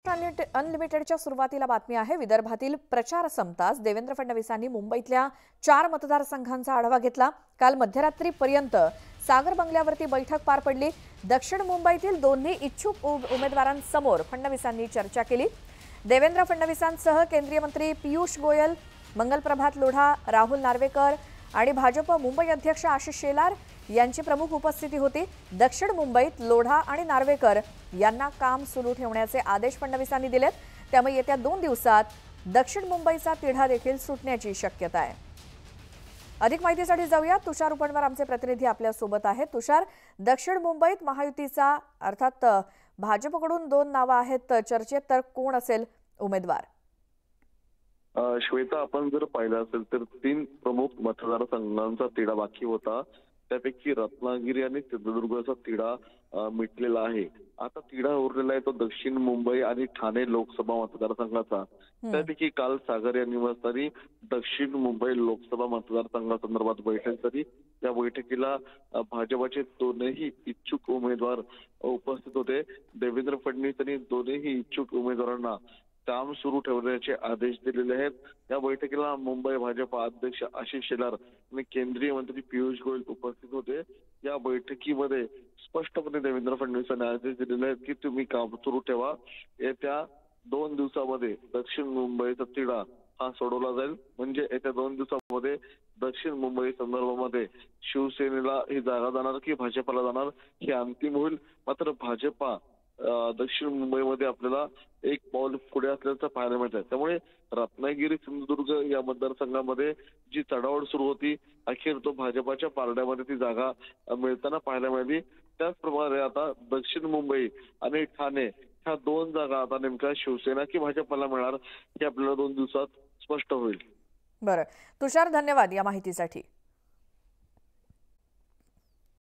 अनलिमिटेडच्या सुरुवातीला बातमी आहे। विदर्भातील प्रचार संपताच देवेंद्र फडणवीसांनी मुंबईतल्या 4 मतदारसंघांचा आढावा घेतला। काल मध्यरात्रीपर्यंत सागर बंगल्यावरती बैठक पार पडली। दक्षिण मुंबईतील दोन्ही इच्छुक उमेदवारांसमोर फडणवीसांनी चर्चा केली। देवेंद्र फडणवीसांसह केंद्रीय मंत्री पीयूष गोयल, मंगलप्रभात लोढा, राहुल नार्वेकर आणि भाजप मुंबई अध्यक्ष आशिष शेलार यांची प्रमुख उपस्थिती होती। दक्षिण मुंबईत लोढा आणि नार्वेकर यांना काम सुरू ठेवण्याचे आदेश फडणवीसांनी दिलेत। त्यामुळे येत्या 2 दिवसात दक्षिण मुंबईचा तिढा देखील सुटण्याची शक्यता आहे। अधिक माहितीसाठी जाऊया, तुषार उपणवर आमचे प्रतिनिधी आपल्या सोबत आहेत। तुषार, दक्षिण मुंबईत महायुतीचा अर्थात भाजपकडून 2 नावे आहेत चर्चेत, तर कोण असेल उमेदवार? श्वेता, आपण जर पाहिलं असेल तर 3 प्रमुख मतदारसंघांचा तिढा बाकी होता। त्यापैकी रत्नागिरी आणि सिंधुदुर्गचा तिढा मिटलेला आहे। आता तिढा उरलेला आहे तो दक्षिण मुंबई आणि ठाणे लोकसभा मतदारसंघाचा। त्यापैकी काल सागर या निवासस्थानी दक्षिण मुंबई लोकसभा मतदारसंघासंदर्भात बैठक झाली। या बैठकीला भाजपचे दोनही इच्छुक उमेदवार उपस्थित होते। देवेंद्र फडणवीस यांनी दोन्ही इच्छुक उमेदवारांना काम सुरू ठेवण्याचे आदेश दिलेले आहेत। या बैठकीला मुंबई भाजप अध्यक्ष आशिष शेलार आणि केंद्रीय मंत्री पीयूष गोयल उपस्थित होते। या बैठकीमध्ये स्पष्टपणे देवेंद्र फडणवीस यांनी आदेश दिलेले आहेत की तुम्ही काम सुरू ठेवा। येत्या 2 दिवसामध्ये दक्षिण मुंबईचा तिढा हा सोडवला जाईल। म्हणजे येत्या 2 दिवसामध्ये दक्षिण मुंबई संदर्भामध्ये शिवसेनेला ही जागा जाणार की भाजपला जाणार हे अंतिम होईल। मात्र भाजपा दक्षिण मुंबईमध्ये आपल्याला एक पाऊल पुढे असल्याचं पाहायला मिळतंय। त्यामुळे रत्नागिरी सिंधुदुर्ग या मतदारसंघामध्ये जी चढाओढ सुरू होती, अखेर तो भाजपच्या पारड्यामध्ये ती जागा मिळताना पाहायला मिळाली। त्याचप्रमाणे आता दक्षिण मुंबई आणि ठाणे ह्या 2 जागा आता नेमका शिवसेना की भाजपला मिळणार हे आपल्याला 2 दिवसात स्पष्ट होईल। बरं तुषार, धन्यवाद या माहितीसाठी।